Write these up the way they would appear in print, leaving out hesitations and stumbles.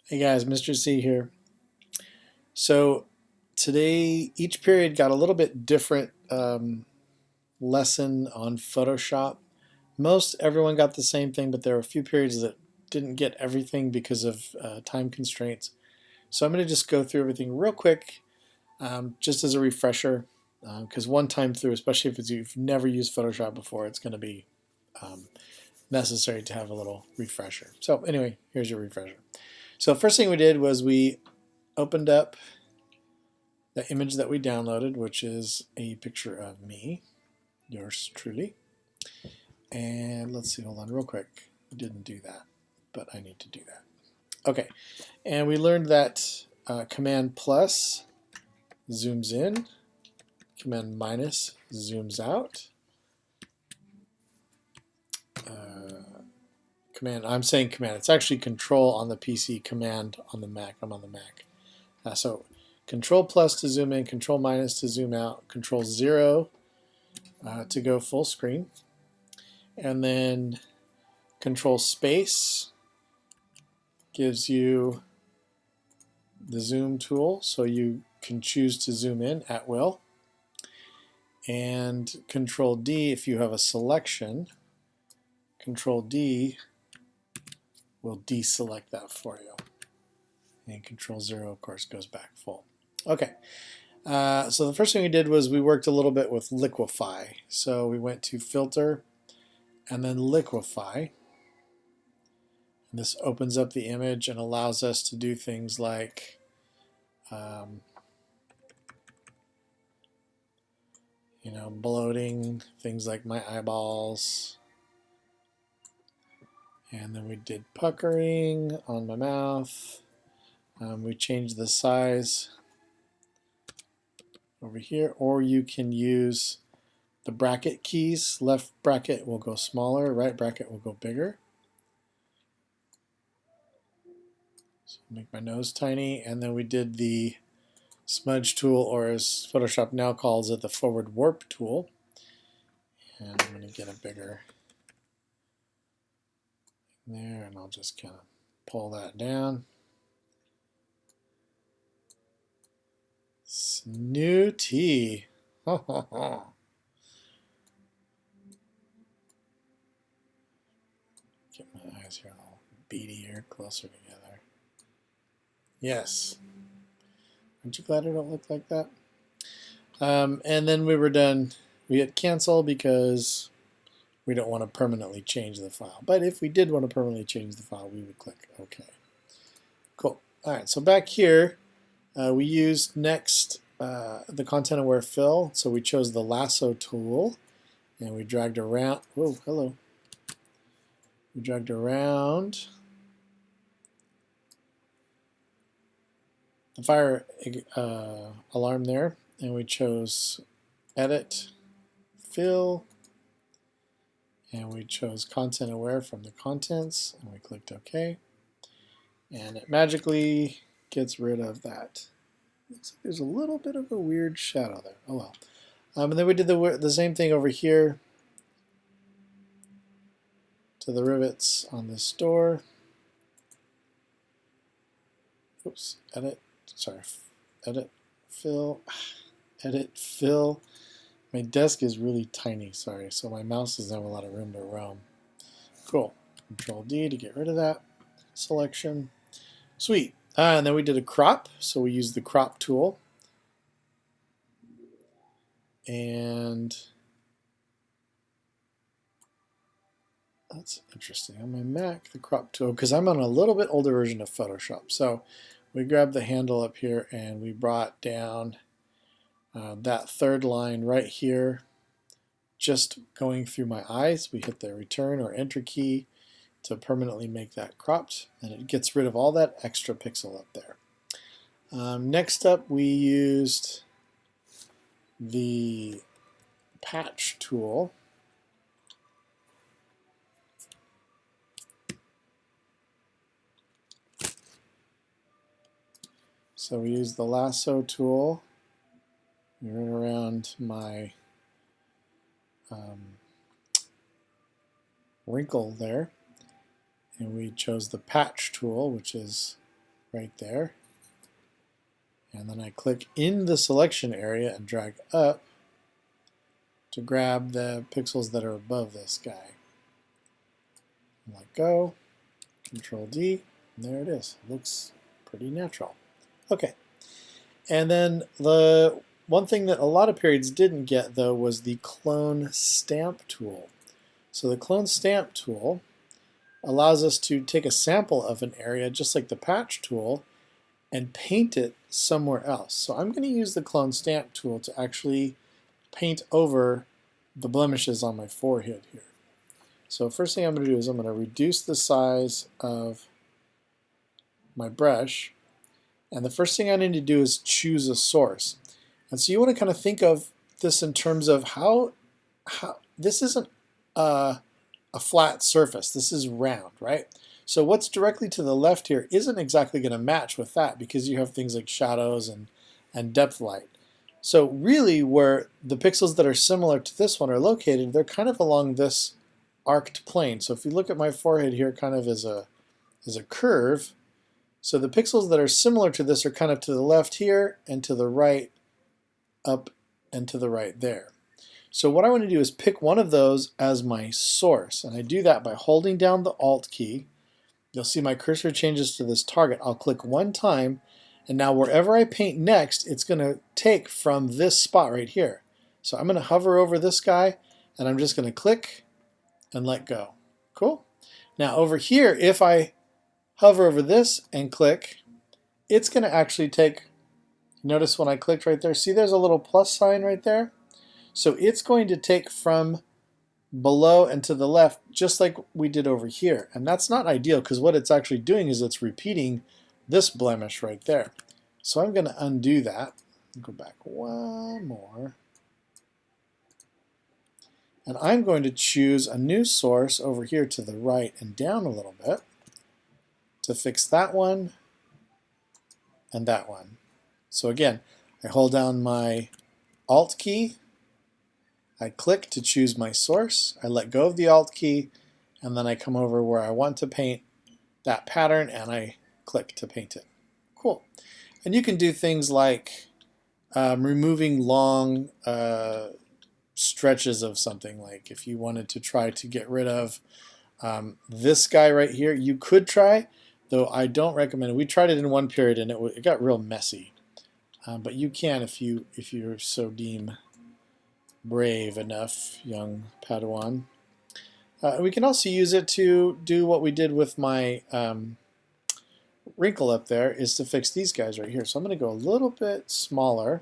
Hey guys, Mr. C here. So today, each period got a little bit different lesson on Photoshop. Most everyone got the same thing, but there were a few periods that didn't get everything because of time constraints. So I'm going to just go through everything real quick, just as a refresher, because one time through, especially if you've never used Photoshop before, it's going to be um, necessary to have a little refresher. So anyway, here's your refresher. So first thing we did was we opened up the image that we downloaded, which is a picture of me, yours truly. And let's see, hold on real quick. I didn't do that, but I need to do that. Okay, and we learned that Command plus zooms in, Command minus zooms out. I'm saying command. It's actually Control on the PC, Command on the Mac. I'm on the Mac. So Control plus to zoom in, Control minus to zoom out, Control 0 to go full screen, and then Control space gives you the zoom tool, so you can choose to zoom in at will. And Control D, if you have a selection, Control D will deselect that for you. And Control 0, of course, goes back full. Okay, so the first thing we did was we worked a little bit with Liquefy. So we went to Filter and then Liquefy. And this opens up the image and allows us to do things like bloating, things like my eyeballs. And then we did puckering on my mouth. We changed the size over here, or you can use the bracket keys. Left bracket will go smaller, right bracket will go bigger. So make my nose tiny, and then we did the smudge tool, or as Photoshop now calls it, the forward warp tool. And I'm going to get a bigger there, and I'll just kind of pull that down. Snooty. Get my eyes here a little beadier, closer together. Yes. Aren't you glad I don't look like that? And then we were done. We hit cancel because we don't want to permanently change the file. But if we did want to permanently change the file, we would click OK. Cool. All right, so back here, we used next the content aware fill. So we chose the lasso tool and we dragged around. Whoa, hello. We dragged around the fire alarm there, and we chose edit, fill, and we chose content aware from the contents, and we clicked OK. And it magically gets rid of that. Looks like there's a little bit of a weird shadow there. Oh well. And then we did the same thing over here to the rivets on this door. Oops, edit, fill, edit, fill. My desk is really tiny, sorry, so my mouse doesn't have a lot of room to roam. Cool. Control D to get rid of that selection. Sweet. And then we did a crop, so we used the crop tool. And that's interesting. On my Mac, the crop tool, because I'm on a little bit older version of Photoshop. So we grabbed the handle up here and we brought down that third line right here, just going through my eyes. We hit the return or enter key to permanently make that cropped, and it gets rid of all that extra pixel up there. Next up, we used the patch tool. So we used the lasso tool. We ran around my wrinkle there, and we chose the patch tool, which is right there. And then I click in the selection area and drag up to grab the pixels that are above this guy. Let go, Control D, and there it is. It looks pretty natural. Okay, and then the one thing that a lot of periods didn't get though was the clone stamp tool. So the clone stamp tool allows us to take a sample of an area just like the patch tool and paint it somewhere else. So I'm going to use the clone stamp tool to actually paint over the blemishes on my forehead here. So first thing I'm going to do is I'm going to reduce the size of my brush, and the first thing I need to do is choose a source. And so you want to kind of think of this in terms of how this isn't a flat surface, this is round, right? So what's directly to the left here isn't exactly going to match with that because you have things like shadows and depth light. So really where the pixels that are similar to this one are located, they're kind of along this arced plane. So if you look at my forehead here kind of as a curve, so the pixels that are similar to this are kind of to the left here and to the right up and to the right there. So what I want to do is pick one of those as my source, and I do that by holding down the Alt key. You'll see my cursor changes to this target. I'll click one time, and now wherever I paint next, it's going to take from this spot right here. So I'm going to hover over this guy, and I'm just going to click and let go. Cool? Now over here, if I hover over this and click, it's going to actually take, notice when I clicked right there, see there's a little plus sign right there? So it's going to take from below and to the left just like we did over here. And that's not ideal because what it's actually doing is it's repeating this blemish right there. So I'm going to undo that. Go back one more. And I'm going to choose a new source over here to the right and down a little bit to fix that one and that one. So again, I hold down my Alt key, I click to choose my source, I let go of the Alt key, and then I come over where I want to paint that pattern and I click to paint it. Cool. And you can do things like removing long stretches of something. Like if you wanted to try to get rid of this guy right here, you could try, though I don't recommend it. We tried it in one period and it got real messy. But you can if you're so deem brave enough, young Padawan. We can also use it to do what we did with my wrinkle up there, is to fix these guys right here. So I'm going to go a little bit smaller,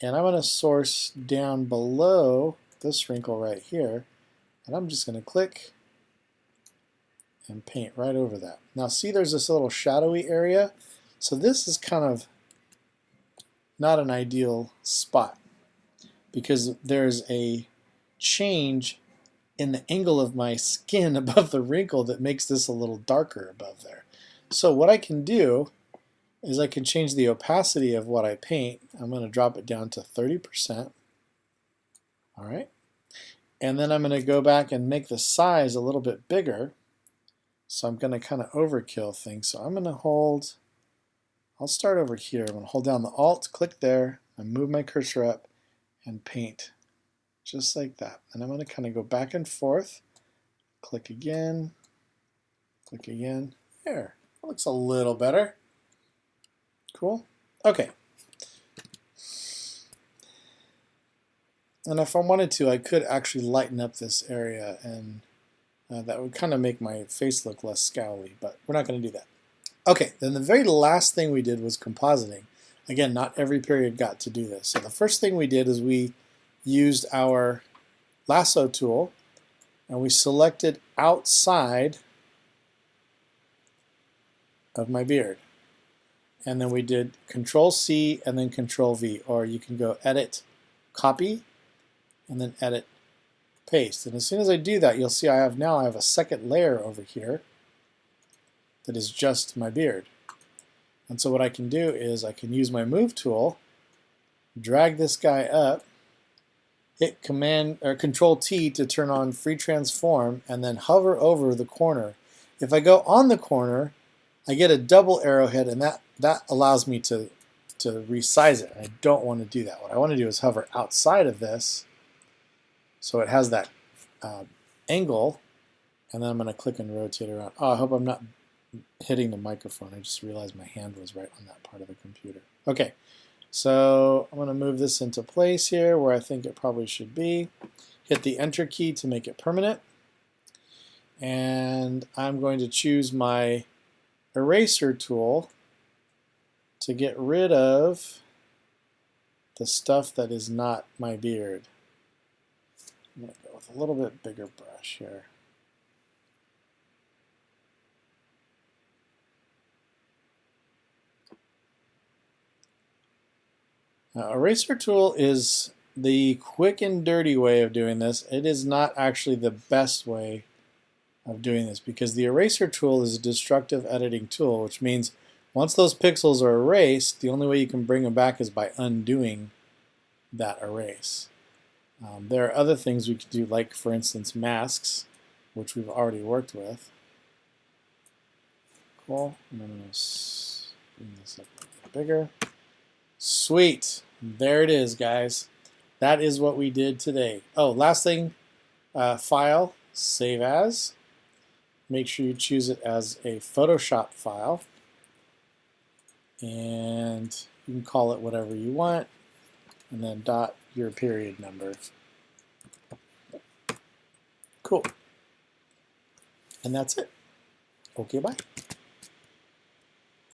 and I'm going to source down below this wrinkle right here, and I'm just going to click and paint right over that. Now see, there's this little shadowy area, so this is kind of not an ideal spot because there's a change in the angle of my skin above the wrinkle that makes this a little darker above there. So what I can do is I can change the opacity of what I paint. I'm going to drop it down to 30%. All right. And then I'm going to go back and make the size a little bit bigger. So I'm going to kind of overkill things. So I'm going to hold, I'll start over here. I'm going to hold down the Alt, click there, and move my cursor up and paint just like that. And I'm going to kind of go back and forth, click again, there. That looks a little better. Cool. Okay. And if I wanted to, I could actually lighten up this area, and that would kind of make my face look less scowly, but we're not going to do that. Okay, then the very last thing we did was compositing. Again, not every period got to do this. So the first thing we did is we used our lasso tool, and we selected outside of my beard. And then we did Control C and then Control V, or you can go Edit, Copy, and then Edit, Paste. And as soon as I do that, you'll see I have a second layer over here that is just my beard. And so what I can do is I can use my Move tool, drag this guy up, hit Command or Control T to turn on Free Transform, and then hover over the corner. If I go on the corner, I get a double arrowhead, and that allows me to resize it. I don't want to do that. What I want to do is hover outside of this so it has that angle, and then I'm going to click and rotate around. Oh, I hope I'm not hitting the microphone. I just realized my hand was right on that part of the computer. Okay, so I'm going to move this into place here where I think it probably should be. Hit the Enter key to make it permanent. And I'm going to choose my eraser tool to get rid of the stuff that is not my beard. I'm going to go with a little bit bigger brush here. Now, eraser tool is the quick and dirty way of doing this. It is not actually the best way of doing this because the eraser tool is a destructive editing tool, which means once those pixels are erased, the only way you can bring them back is by undoing that erase. There are other things we could do, like for instance masks, which we've already worked with. Cool. And I'm going to bring this up a bit bigger. Sweet. There it is, guys. That is what we did today. Oh, last thing, file, save as. Make sure you choose it as a Photoshop file. And you can call it whatever you want. And then dot your period number. Cool. And that's it. Okay, bye.